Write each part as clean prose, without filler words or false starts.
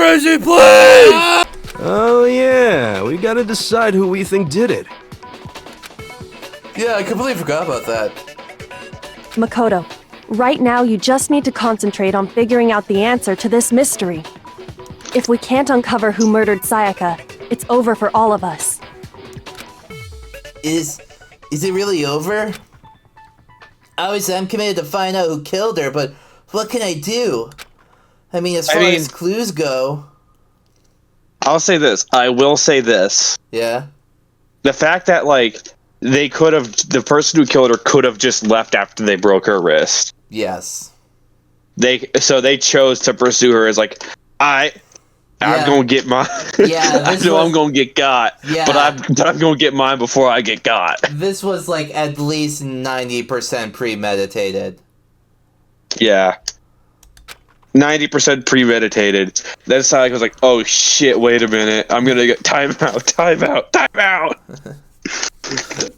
crazy, please! Oh yeah, we gotta decide who we think did it. Yeah, I completely forgot about that. Makoto, right now you just need to concentrate on figuring out the answer to this mystery. If we can't uncover who murdered Sayaka, it's over for all of us. Is it really over? Obviously, I'm committed to find out who killed her, but what can I do? I mean, as far as clues go... I'll say this. I will say this. Yeah? The fact that, like, they could have... The person who killed her could have just left after they broke her wrist. Yes. So they chose to pursue her as, like, I'm gonna get mine. Yeah, I know I'm gonna get got, but I'm gonna get mine before I get got. This was like at least 90% premeditated. Yeah, 90% premeditated. Then Sayaka was like, "Oh shit! Wait a minute! I'm gonna get time out."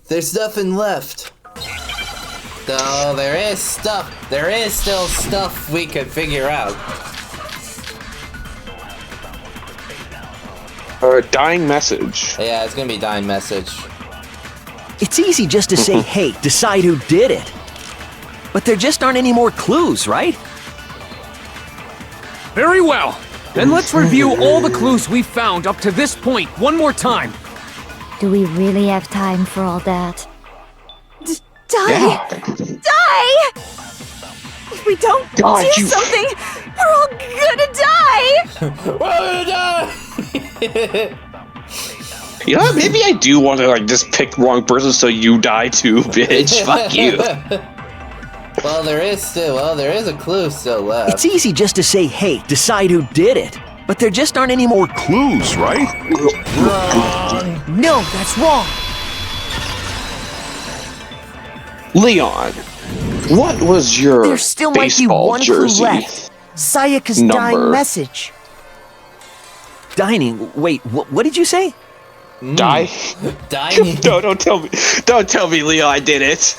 There's nothing left. Though there is stuff. There is still stuff we could figure out. Dying message. Yeah, it's gonna be dying message. It's easy just to say, hey, decide who did it. But there just aren't any more clues, right? Very well. Then let's review all the clues we've found up to this point one more time. Do we really have time for all that? Die! Yeah. Die! If we don't do something, we're all gonna die! We're gonna die! You know what? Maybe I do want to like just pick the wrong person so you die too, bitch. Fuck you. Well, there is a clue still left. It's easy just to say, hey, decide who did it. But there just aren't any more clues, right? Wrong. No, that's wrong. Leon, what was your There still might be baseball one jersey clue left. Sayaka's number? dying message. Dining? Wait, what did you say? Die? Dying? No, don't tell me. Don't tell me Leon did it.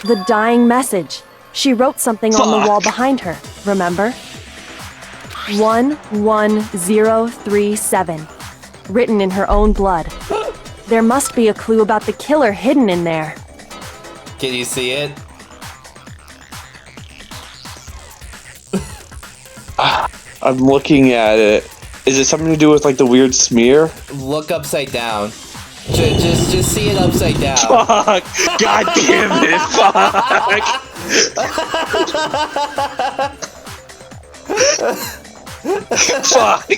The dying message. She wrote something on the wall behind her, remember? 11037. Written in her own blood. There must be a clue about the killer hidden in there. Can you see it? I'm looking at it. Is it something to do with like the weird smear? Look upside down. Just see it upside down. Fuck! God damn it! Fuck! Fuck!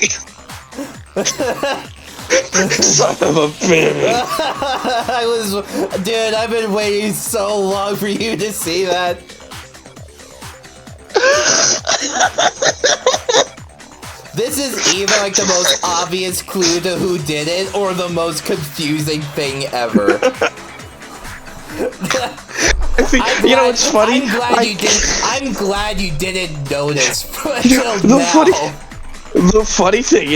Son of a bitch! Dude, I've been waiting so long for you to see that. This is either like the most obvious clue to who did it, or the most confusing thing ever. You know what's funny? I'm glad you didn't notice until now. The funny thing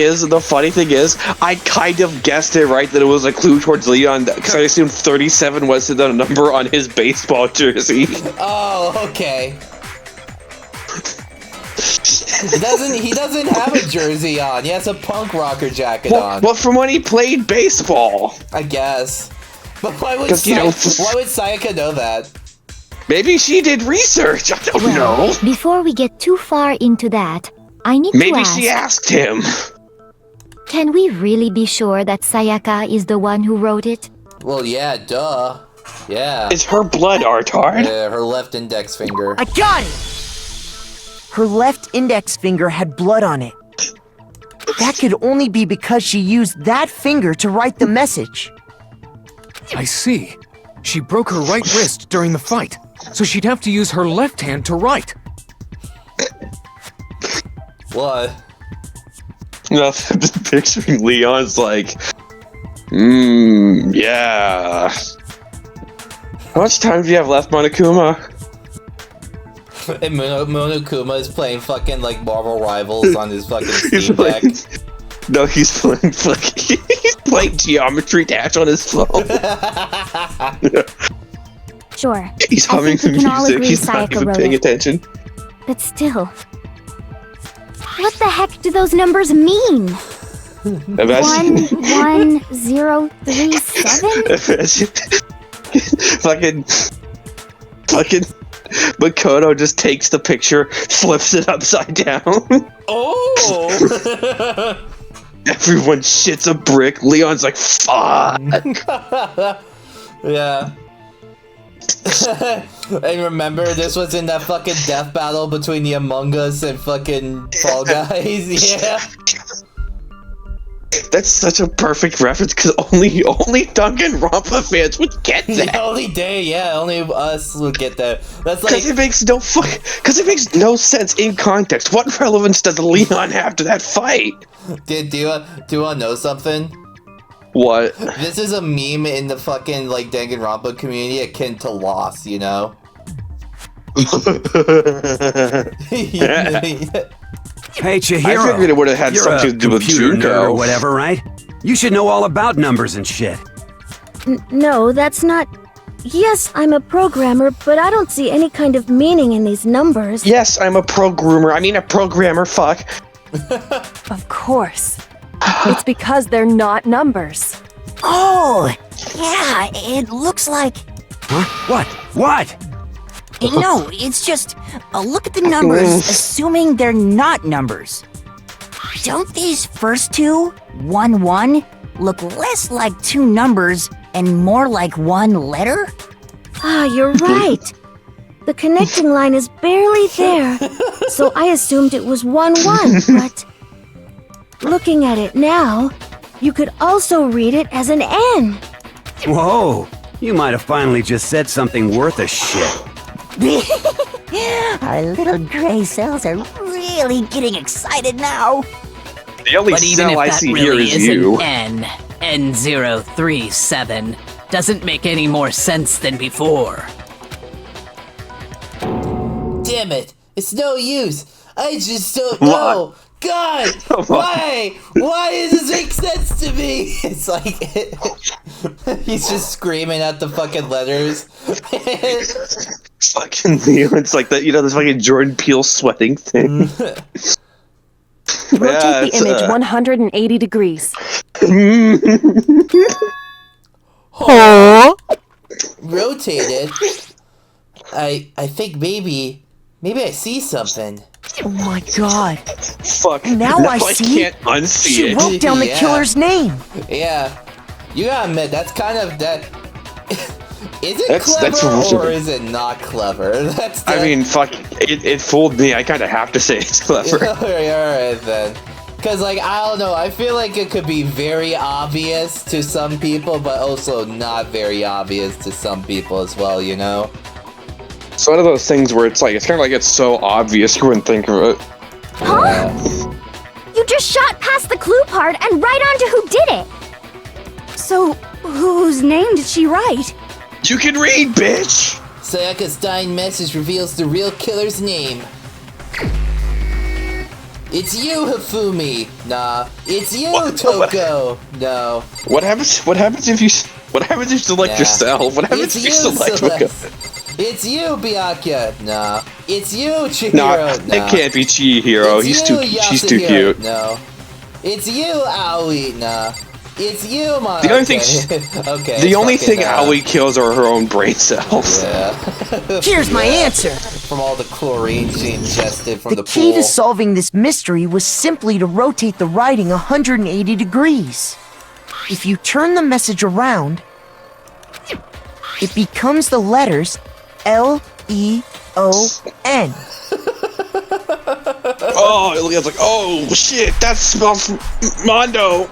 is, I kind of guessed it right that it was a clue towards Leon because I assumed 37 was the number on his baseball jersey. Oh, okay. He doesn't have a jersey on. He has a punk rocker jacket on. Well, from when he played baseball. I guess. But why would Sayaka know that? Maybe she did research. I don't know. Before we get too far into that, I need to ask... Maybe she asked him. Can we really be sure that Sayaka is the one who wrote it? Well, yeah, duh. Yeah. It's her blood, Artard. Yeah, her left index finger. I got it! Her left index finger had blood on it. That could only be because she used that finger to write the message. I see. She broke her right wrist during the fight, so she'd have to use her left hand to write. What? No, I'm just picturing Leon's like, yeah. How much time do you have left, Monokuma? And Monokuma is playing fucking like Marvel Rivals on his fucking Steam Deck. No, he's playing fucking. He's playing Geometry Dash on his phone. Sure. He's humming the music. He's not even paying attention. But still, What the heck do those numbers mean? 11037? Fucking Makoto just takes the picture, flips it upside down. Oh! Everyone shits a brick. Leon's like, fuck. Yeah. And remember, this was in that fucking death battle between the Among Us and fucking Fall Guys. Yeah. That's such a perfect reference because only Danganronpa fans would get that. Only us would get that. That's like Because it makes no sense in context. What relevance does Leon have to that fight? do you want to know something? What? This is a meme in the fucking like Danganronpa community akin to Lost, you know? Hey, Chihiro. I figured it would have had something to do with Junko or Junko. whatever, right? You should know all about numbers and shit. No, that's not... Yes, I'm a programmer, but I don't see any kind of meaning in these numbers. Yes, I'm a programmer, fuck. Of course. It's because they're not numbers. Oh, yeah, it looks like... Huh? What? No, it's just... look at the numbers, assuming they're not numbers. Don't these first two, 1-1, look less like two numbers and more like one letter? Ah, you're right. The connecting line is barely there, so I assumed it was 1-1, but... Looking at it now, you could also read it as an N. Whoa, you might have finally just said something worth a shit. Our little gray cells are really getting excited now. The only But even if cell I that see really here is is you. an N, N037 doesn't make any more sense than before. Damn it! It's no use! I just don't know! God! Why? Why does this make sense to me? It's like... he's just screaming at the fucking letters. Fucking Leo, it's like that, this fucking Jordan Peele sweating thing. Rotate the image 180 degrees. Rotate it? I think maybe I see something. Oh my god. Fuck. Now I see. Can't unsee She it. wrote down the Yeah. killer's name. Yeah. You gotta admit, that's kind of that... Is it That's clever or really- is it not clever? That's the... I mean, fuck, it fooled me. I kind of have to say it's clever. Alright then. Because, like, I don't know, I feel like it could be very obvious to some people, but also not very obvious to some people as well, you know? It's one of those things where it's kind of like it's so obvious you wouldn't think of it. Huh? You just shot past the clue part and right onto who did it. So, whose name did she write? You can read, bitch! Sayaka's dying message reveals the real killer's name. It's you, Hifumi! Nah. It's you, Toko! No. What happens if you select Nah. yourself? What happens It's if you you, select Toko? Celeste. It's you, Byakuya! Nah. It's you, Chihiro! No, Nah. it can't be Chihiro. It's She's you, too Yasuhiro. cute. No. It's you, Aoi! Nah. It's you, Mono! The only thing, okay. the only fucking, thing Aoi kills are her own brain cells. Yeah. Here's my answer. From all the chlorine she ingested from the The key pool. to solving this mystery was simply to rotate the writing 180 degrees. If you turn the message around, it becomes the letters L-E-O-N. Oh, Ilia's like, oh shit, that smells Mondo.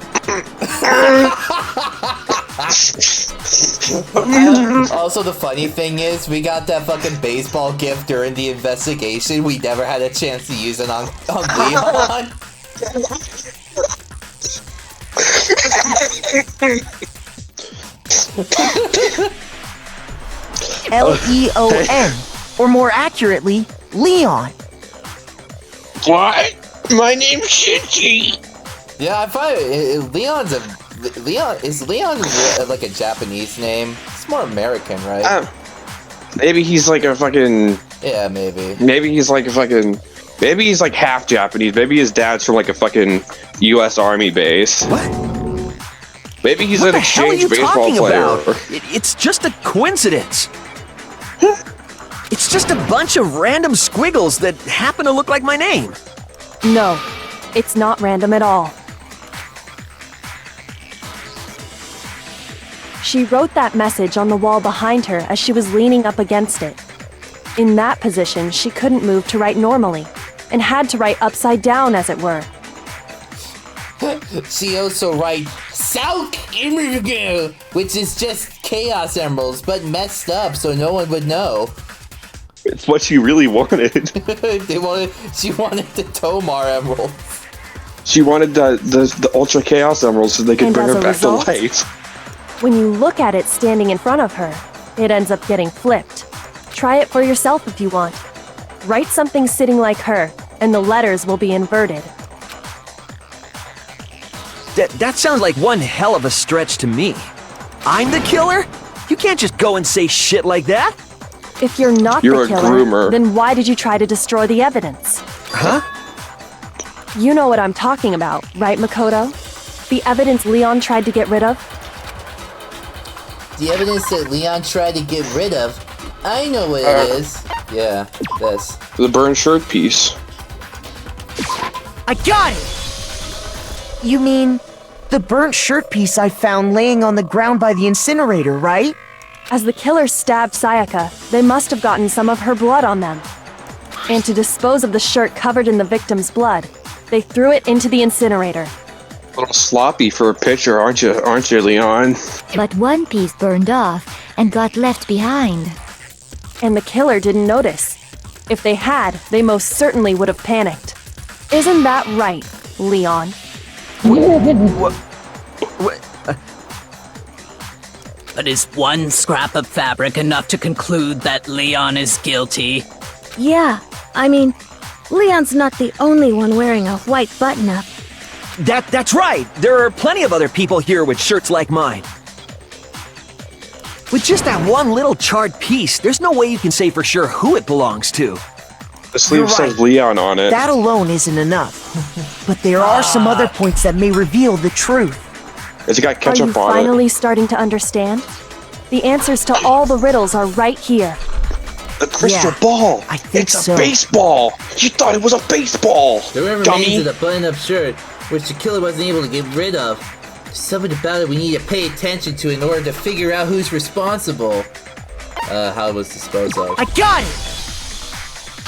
Also, the funny thing is, we got that fucking baseball gift during the investigation. We never had a chance to use it on Leon. L-E-O-N. Or more accurately, Leon. What? My name's Shinji. Yeah, I find Leon's a Leon. Is Leon like a Japanese name? It's more American, right? Maybe he's like a fucking. Yeah, maybe. Maybe he's like a fucking. Maybe he's like half Japanese. Maybe his dad's from like a fucking U.S. Army base. What? Maybe he's What an the hell are exchange you baseball talking player. about? It's just a coincidence. It's just a bunch of random squiggles that happen to look like my name. No, it's not random at all. She wrote that message on the wall behind her as she was leaning up against it. In that position, she couldn't move to write normally, and had to write upside down, as it were. She also writes Sauk Immergu, which is just Chaos Emeralds, but messed up so no one would know. It's what she really wanted. She wanted the Tomar Emeralds. She wanted the Ultra Chaos Emeralds so they could And bring as her a back result, to life. When you look at it standing in front of her, it ends up getting flipped. Try it for yourself if you want. Write something sitting like her, and the letters will be inverted. That sounds like one hell of a stretch to me. I'm the killer? You can't just go and say shit like that. If you're not You're the a killer, groomer. then why did you try to destroy the evidence? Huh? You know what I'm talking about, right, Makoto? The evidence Leon tried to get rid of? The evidence that Leon tried to get rid of? I know what it is. Yeah, this. The burned shirt piece. I got it! You mean the burnt shirt piece I found laying on the ground by the incinerator, right? As the killer stabbed Sayaka, they must have gotten some of her blood on them. And to dispose of the shirt covered in the victim's blood, they threw it into the incinerator. A little sloppy for a picture, aren't you, Leon? But one piece burned off and got left behind. And the killer didn't notice. If they had, they most certainly would have panicked. Isn't that right, Leon? But is one scrap of fabric enough to conclude that Leon is guilty? Yeah, I mean, Leon's not the only one wearing a white button-up. That's right. There are plenty of other people here with shirts like mine. With just that one little charred piece, there's no way you can say for sure who it belongs to. The sleeve says Leon on it. That alone isn't enough. But there are some other points that may reveal the truth. It's got Are ketchup you on finally starting to understand? The answers to all the riddles are right here. it. The crystal ball. I think it's so. a baseball. You thought it was a baseball. The remains dummy. of the button-up shirt, which the killer wasn't able to get rid of. There's something about it we need to pay attention to in order to figure out who's responsible. How it was disposed of. I got it!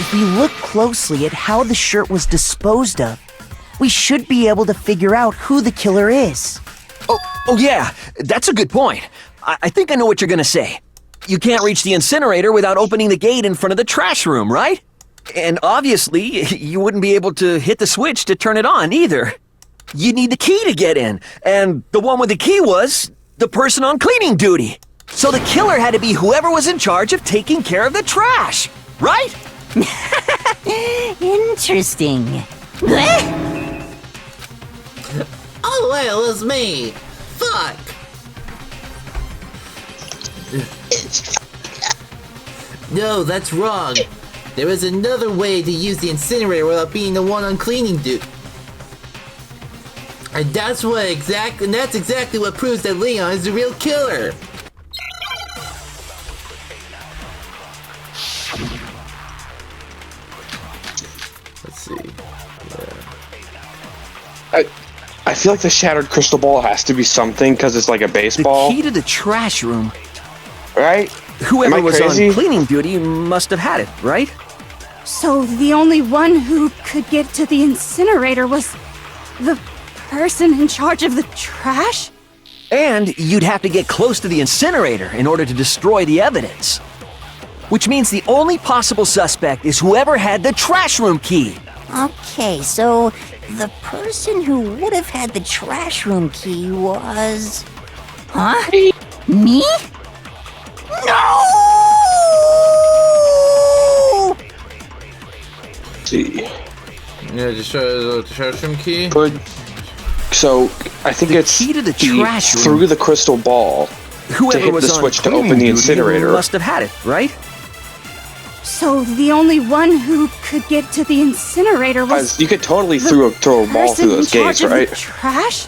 If we look closely at how the shirt was disposed of, we should be able to figure out who the killer is. Oh yeah, that's a good point. I think I know what you're gonna say. You can't reach the incinerator without opening the gate in front of the trash room, right? And obviously, you wouldn't be able to hit the switch to turn it on either. You need the key to get in, and the one with the key was the person on cleaning duty. So the killer had to be whoever was in charge of taking care of the trash, right? Interesting. Oh, well, it was me. Fuck. No, that's wrong. There is another way to use the incinerator without being the one on cleaning duty. And that's exactly what proves that Leon is the real killer. Let's see. I feel like the shattered crystal ball has to be something because it's like a baseball, The key to the trash room. right? Whoever Am I was crazy? on cleaning duty must have had it, right? So the only one who could get to the incinerator was the person in charge of the trash? And you'd have to get close to the incinerator in order to destroy the evidence. Which means the only possible suspect is whoever had the trash room key. Okay, so the person who would have had the trash room key was... Huh? Me? No! Let's see. Yeah, just show the trash room key. So I think it's key to the trash room. through the crystal ball Whoever to hit was the on switch to cleaning open the duty incinerator. must have had it, right? So the only one who could get to the incinerator was You could totally throw a ball through those gates, right? Trash?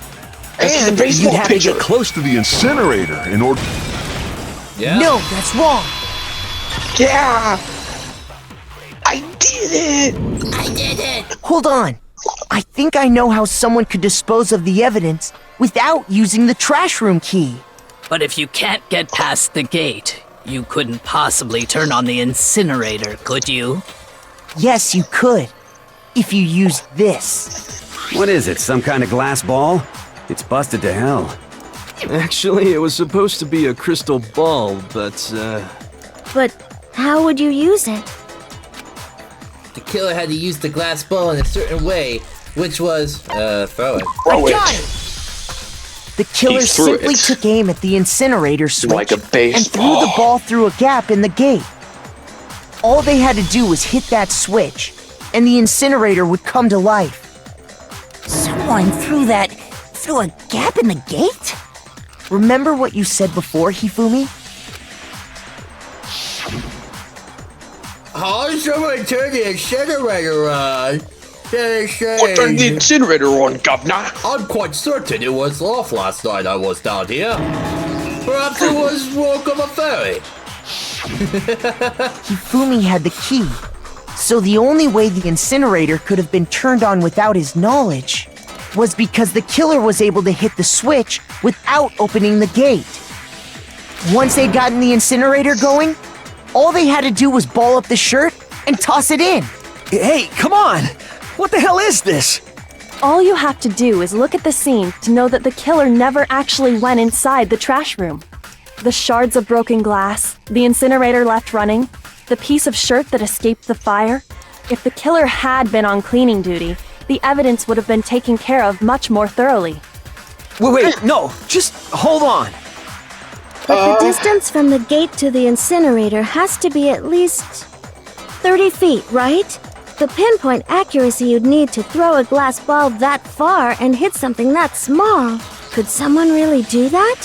And you'd have to get close to the incinerator in order. Yeah. No, that's wrong. Yeah! I did it! I did it! Hold on. I think I know how someone could dispose of the evidence without using the trash room key. But if you can't get past the gate, you couldn't possibly turn on the incinerator, could you? Yes, you could. If you used this. What is it, some kind of glass ball? It's busted to hell. Actually, it was supposed to be a crystal ball, but, But how would you use it? The killer had to use the glass ball in a certain way, which was, throw it. Throw it! Got it! The killer He threw simply it. took aim at the incinerator switch Like a and threw baseball. the ball through a gap in the gate. All they had to do was hit that switch, and the incinerator would come to life. Someone threw a gap in the gate? Remember what you said before, Hifumi? How did someone turn the incinerator on? What turned the incinerator on, governor? I'm quite certain it was off last night I was down here. Perhaps it was work of a fairy. Hifumi had the key, so the only way the incinerator could have been turned on without his knowledge was because the killer was able to hit the switch without opening the gate. Once they'd gotten the incinerator going, all they had to do was ball up the shirt and toss it in. hey, come on! What the hell is this? All you have to do is look at the scene to know that the killer never actually went inside the trash room. The shards of broken glass, the incinerator left running, the piece of shirt that escaped the fire. If the killer had been on cleaning duty, the evidence would have been taken care of much more thoroughly. Wait, no, just hold on. But the distance from the gate to the incinerator has to be at least 30 feet, right? The pinpoint accuracy you'd need to throw a glass ball that far and hit something that small. Could someone really do that?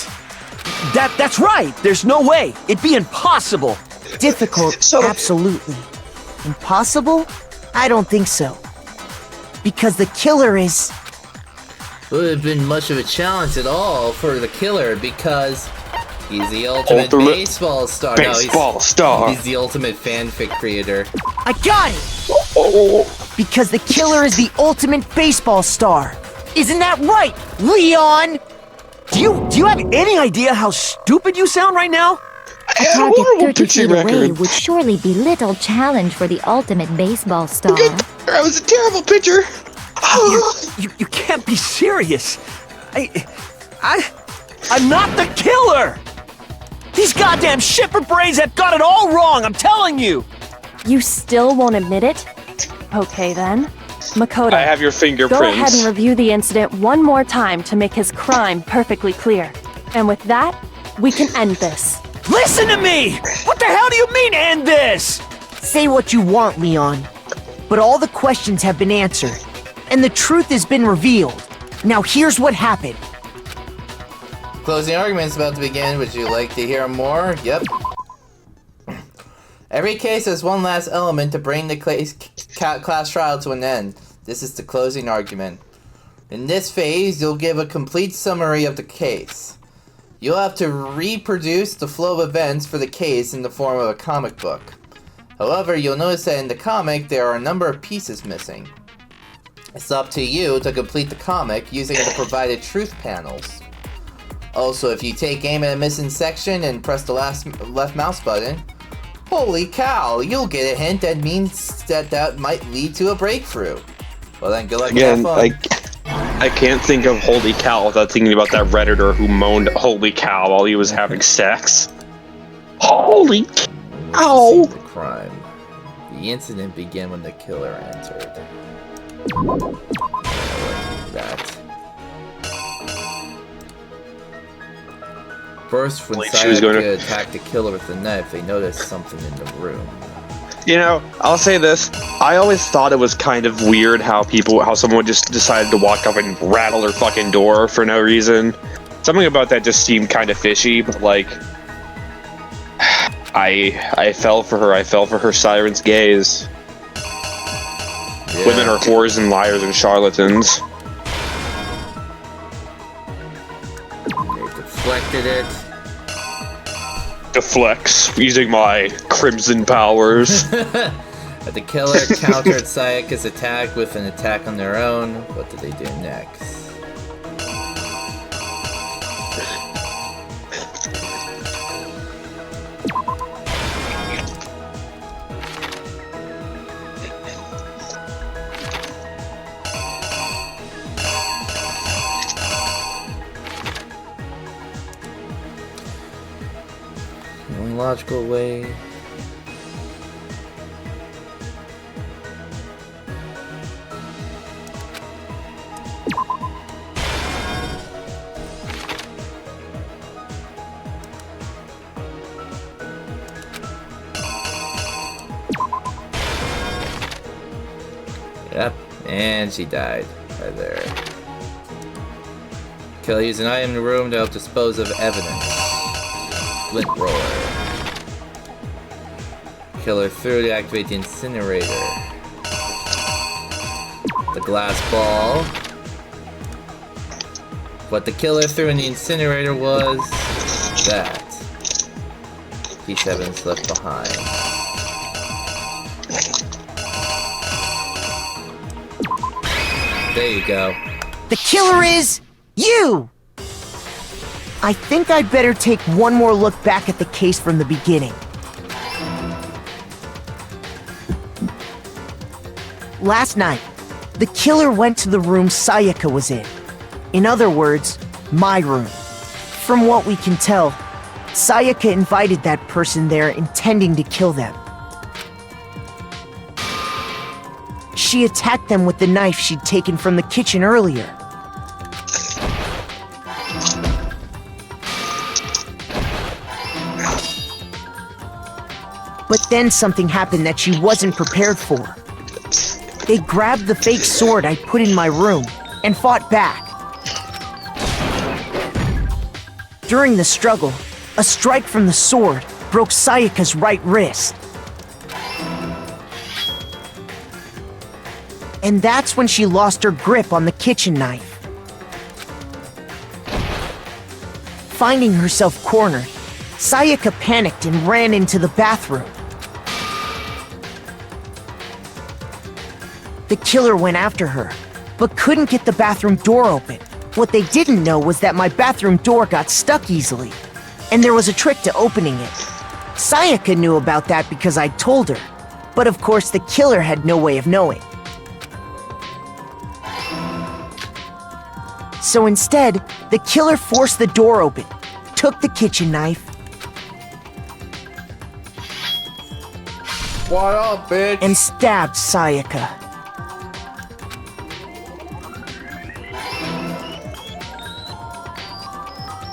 That's right! There's no way! It'd be impossible! Difficult, absolutely. Impossible? I don't think so. Because the killer is... Would have been much of a challenge at all for the killer because he's the ultimate baseball star. Baseball star. He's the ultimate fanfic creator. I got it! Because the killer is the ultimate baseball star. Isn't that right, Leon? Do you have any idea how stupid you sound right now? A target 30 feet away would surely be little challenge for the ultimate baseball star. That was a terrible pitcher. You can't be serious. I'm not the killer! These goddamn shipper brains have got it all wrong, I'm telling you! You still won't admit it? Okay then. Makoto, I have your fingerprints. go ahead and review the incident one more time to make his crime perfectly clear. And with that, we can end this. Listen to me! What the hell do you mean, end this? Say what you want, Leon. But all the questions have been answered, and the truth has been revealed. Now here's what happened. Closing argument's about to begin. Would you like to hear more? Yep. Every case has one last element to bring the class trial to an end. This is the closing argument. In this phase, you'll give a complete summary of the case. You'll have to reproduce the flow of events for the case in the form of a comic book. However, you'll notice that in the comic, there are a number of pieces missing. It's up to you to complete the comic using the provided truth panels. Also, if you take aim at a missing section and press the left mouse button, holy cow, you'll get a hint that means that might lead to a breakthrough. Well then, good luck and have fun. I can't think of holy cow without thinking about that Redditor who moaned holy cow while he was having sex. Holy cow! The crime. The incident began when the killer entered. That. First, when Sayaka attacked the killer with a knife, they noticed something in the room. You know, I'll say this. I always thought it was kind of weird how someone just decided to walk up and rattle their fucking door for no reason. Something about that just seemed kind of fishy, but like... I fell for her. I fell for her siren's gaze. Yeah. Women are whores and liars and charlatans. They deflected it. Deflects using my crimson powers. But the killer countered Sayaka's attack with an attack on their own. What did they do next? The only logical way. Yep, and she died right there. Killer used an item in the room to help dispose of evidence. Flint roller. Killer threw to activate the incinerator. The glass ball. What the killer threw in the incinerator was that. Piece of evidence left behind. There you go. The killer is you! I think I'd better take one more look back at the case from the beginning. Last night, the killer went to the room Sayaka was in. In other words, my room. From what we can tell, Sayaka invited that person there intending to kill them. She attacked them with the knife she'd taken from the kitchen earlier. But then something happened that she wasn't prepared for. They grabbed the fake sword I put in my room and fought back. During the struggle, a strike from the sword broke Sayaka's right wrist. And that's when she lost her grip on the kitchen knife. Finding herself cornered, Sayaka panicked and ran into the bathroom. The killer went after her, but couldn't get the bathroom door open. What they didn't know was that my bathroom door got stuck easily, and there was a trick to opening it. Sayaka knew about that because I'd told her, but of course the killer had no way of knowing. So instead, the killer forced the door open, took the kitchen knife, What up, bitch? and stabbed Sayaka.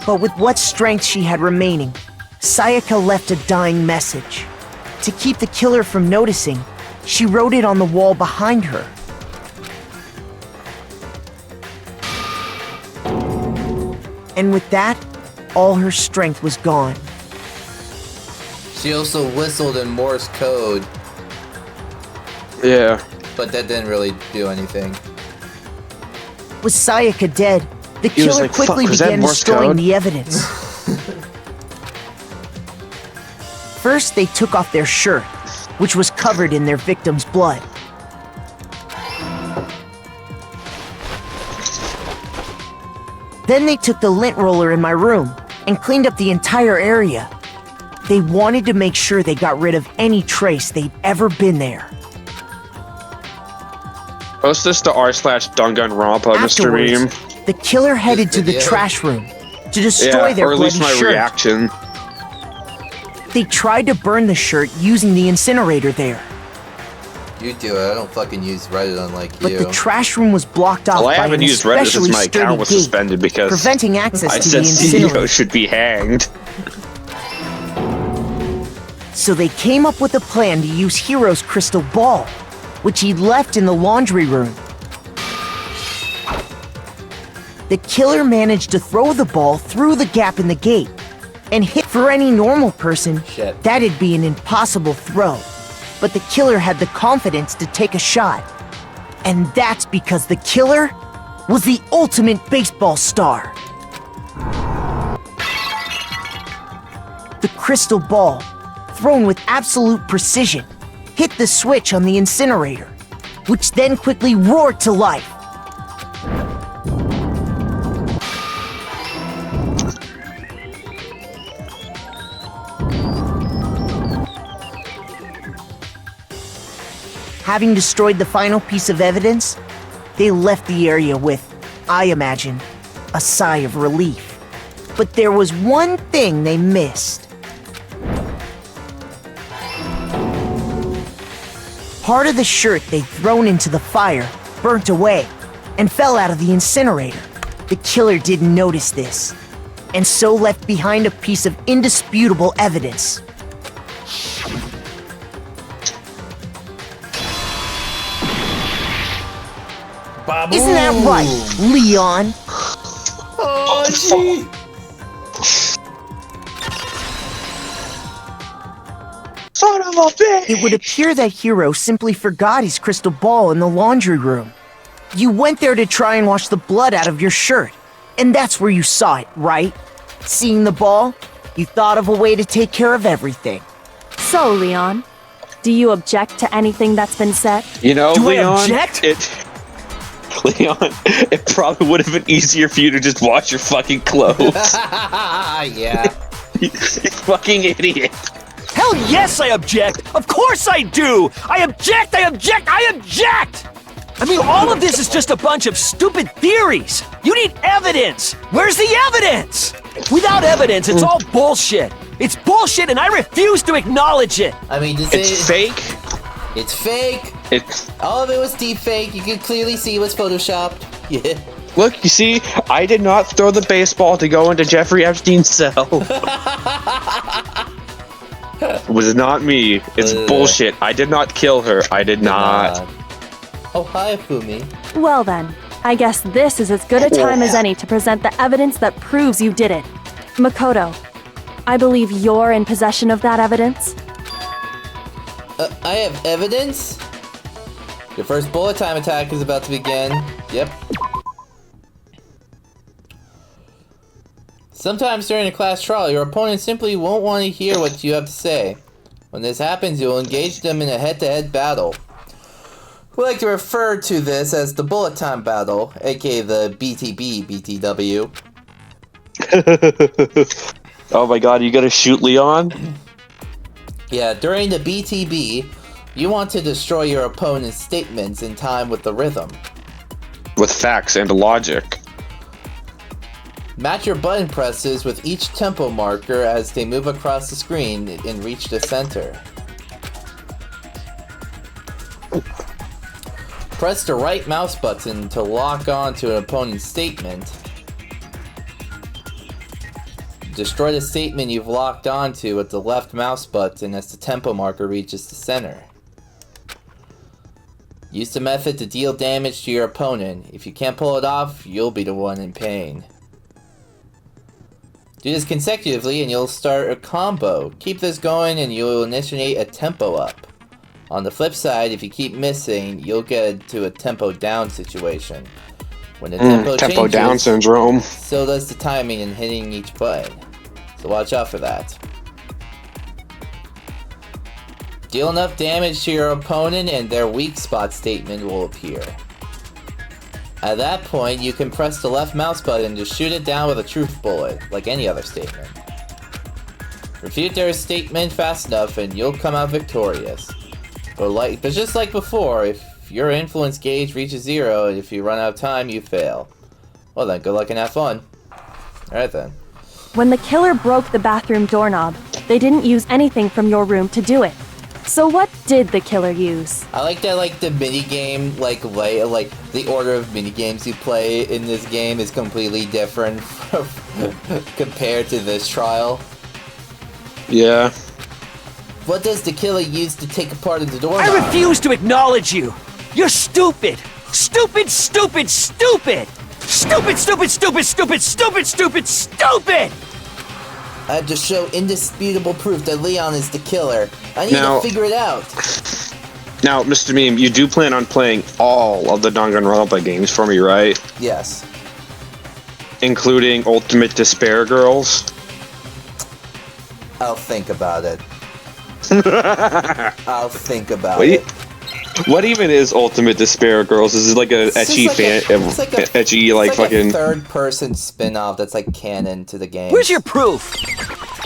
But with what strength she had remaining, Sayaka left a dying message. To keep the killer from noticing, she wrote it on the wall behind her. And with that, all her strength was gone. She also whistled in Morse code, Yeah. but that didn't really do anything. With Sayaka dead, the He was killer like, "Fuck, quickly was that began Morse destroying code?" the evidence. First, they took off their shirt, which was covered in their victim's blood. Then they took the lint roller in my room and cleaned up the entire area. They wanted to make sure they got rid of any trace they'd ever been there. Post this to r/Dangaronpa, Mr. Meme. The killer headed to the video. trash room to destroy Yeah, their or at least bloody my shirt. reaction. They tried to burn the shirt using the incinerator there, You do it. I don't fucking use Reddit unlike but you. the trash room was blocked off Well, I by haven't an used Reddit since especially my sturdy account was gate, suspended because preventing access I to the said CEO incinerator. should be hanged. So they came up with a plan to use Hero's crystal ball, which he'd left in the laundry room. The killer managed to throw the ball through the gap in the gate and hit. For any normal person, Shit. that'd be an impossible throw. But the killer had the confidence to take a shot. And that's because the killer was the ultimate baseball star. The crystal ball, thrown with absolute precision, hit the switch on the incinerator, which then quickly roared to life. Having destroyed the final piece of evidence, they left the area with, I imagine, a sigh of relief. But there was one thing they missed. Part of the shirt they'd thrown into the fire burnt away and fell out of the incinerator. The killer didn't notice this, and so left behind a piece of indisputable evidence. Baboom. Isn't that right, Leon? Oh, gee. Son of a bitch! It would appear that Hero simply forgot his crystal ball in the laundry room. You went there to try and wash the blood out of your shirt, and that's where you saw it, right? Seeing the ball, you thought of a way to take care of everything. So, Leon, do you object to anything that's been said? You know, Do Leon, I object? Leon, it probably would have been easier for you to just wash your fucking clothes. Yeah. You fucking idiot. Hell yes, I object! Of course I do! I object! I object! I object! I mean, all of this is just a bunch of stupid theories! You need evidence! Where's the evidence? Without evidence, it's all bullshit! It's bullshit and I refuse to acknowledge it! I mean, It's fake. It's fake. It's All of it was deep fake. You could clearly see it was photoshopped. Yeah. look. You see, I did not throw the baseball to go into Jeffrey Epstein's cell. It was not me. It's bullshit. I did not kill her. I did not. Oh, hi, Fumi. Well then, I guess this is as good a time as any to present the evidence that proves you did it. Makoto, I believe you're in possession of that evidence? I have evidence? Your first bullet time attack is about to begin. Yep. Sometimes during a class trial, your opponent simply won't want to hear what you have to say. When this happens, you'll engage them in a head-to-head battle. We like to refer to this as the bullet time battle, aka the BTB BTW. Oh my god, you gotta shoot Leon? Yeah, during the BTB, you want to destroy your opponent's statements in time with the rhythm. With facts and logic. Match your button presses with each tempo marker as they move across the screen and reach the center. Press the right mouse button to lock on to an opponent's statement. Destroy the statement you've locked onto with the left mouse button as the tempo marker reaches the center. Use the method to deal damage to your opponent. If you can't pull it off, you'll be the one in pain. Do this consecutively and you'll start a combo. Keep this going and you'll initiate a tempo up. On the flip side, if you keep missing, you'll get to a tempo down situation. When the tempo changes, down syndrome. so does the timing in hitting each button. So watch out for that. Deal enough damage to your opponent and their weak spot statement will appear. At that point, you can press the left mouse button to shoot it down with a truth bullet, like any other statement. Refute their statement fast enough and you'll come out victorious. But just like before, if your influence gauge reaches 0 and if you run out of time, you fail. Well then, good luck and have fun. Alright then. When the killer broke the bathroom doorknob, they didn't use anything from your room to do it. So what did the killer use? I like that, the minigame, the order of minigames you play in this game is completely different compared to this trial. Yeah. What does the killer use to take apart the doorknob? I refuse to acknowledge you! You're stupid! Stupid, stupid, stupid! Stupid, stupid, stupid, stupid, stupid, stupid, stupid! I have to show indisputable proof that Leon is the killer. I need Now- to figure it out. Now, Mr. Meme, you do plan on playing all of the Danganronpa games for me, right? Yes. Including Ultimate Despair Girls? I'll think about it. I'll think about Wait. it. What even is Ultimate Despair Girls? Is it like a It's just etchy like fan, etchy like it's fucking? a third-person spin-off that's like canon to the game. Where's your proof?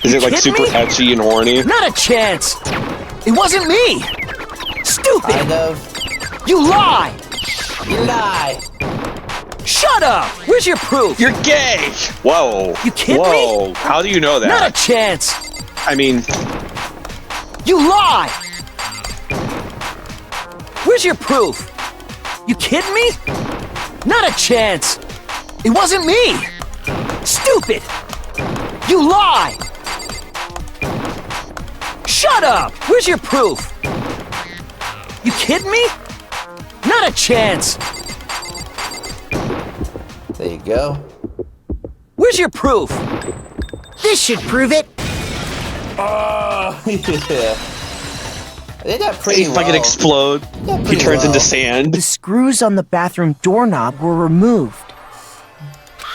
Is it like kidding super me? etchy and horny? Not a chance! It wasn't me! Stupid! Kind of. You lie! You lie. Shut up! Where's your proof? You're gay! Whoa! You kidding Whoa! me? How do you know that? Not a chance! I mean, You lie! Where's your proof? You kidding me? Not a chance! It wasn't me! Stupid! You lie! Shut up! Where's your proof? You kidding me? Not a chance! There you go. Where's your proof? This should prove it. Oh, yeah. I did that pretty if well. I could explode, Yeah, he pretty turns into well. sand. The screws on the bathroom doorknob were removed.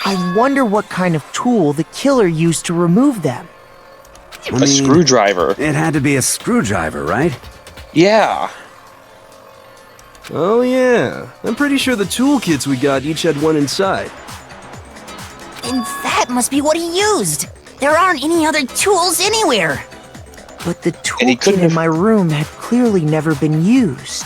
I wonder what kind of tool the killer used to remove them. A screwdriver. It had to be a screwdriver, right? Yeah. Oh yeah, I'm pretty sure the toolkits we got each had one inside. And that must be what he used. There aren't any other tools anywhere. But the he couldn't toolkit in have- my room had clearly never been used.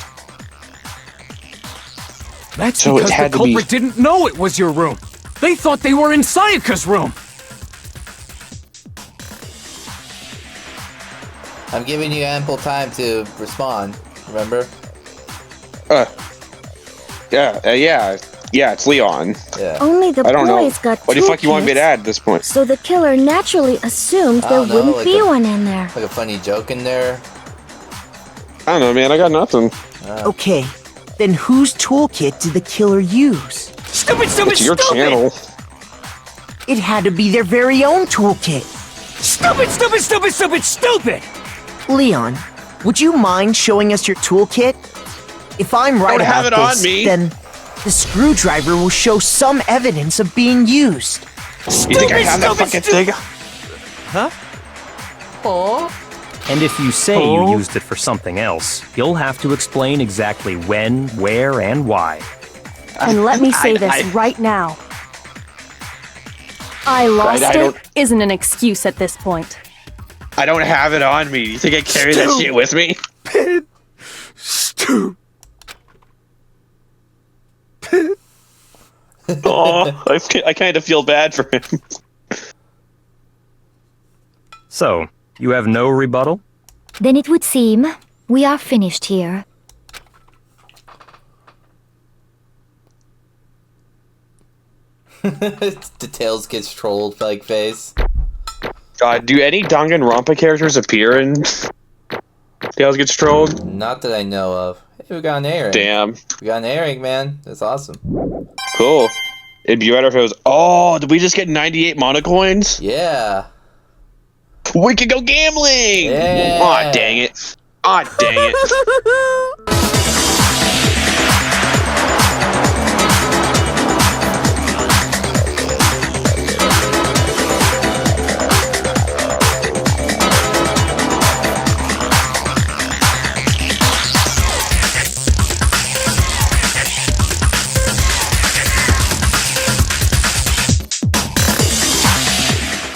That's So it because had the to be- culprit didn't know it was your room. They thought they were in Sayaka's room. I'm giving you ample time to respond. Remember? Yeah, it's Leon. Yeah. Only the I don't know. boys got What the fuck you want me to toolkits, add at this point? so the killer naturally assumed I there don't know, wouldn't like be a- one in there. Like a funny joke in there. I don't know, man. I got nothing. Okay, then whose toolkit did the killer use? Stupid, stupid, It's your stupid! channel. It had to be their very own toolkit. Stupid, stupid, stupid, stupid, stupid! Leon, would you mind showing us your toolkit? If I'm right Don't about have it on this, me. then the screwdriver will show some evidence of being used. You think I have that fucking thing? And if you say you used it for something else, you'll have to explain exactly when, where, and why. And let me say this right now. I lost I it don't- isn't an excuse at this point. I don't have it on me. You think I carry that shit with me? Oh, I kind of feel bad for him. So, you have no rebuttal? Then it would seem we are finished here. The Tails gets trolled like face. God, do any Danganronpa characters appear in Tails Gets Trolled? Not that I know of. Hey, we got an airing. Damn. We got an airing, man. That's awesome. Cool. It'd be better if it was. Oh, did we just get 98 monocoins? Yeah. We could go gambling! Yeah. Aw, dang it. Aw, dang it.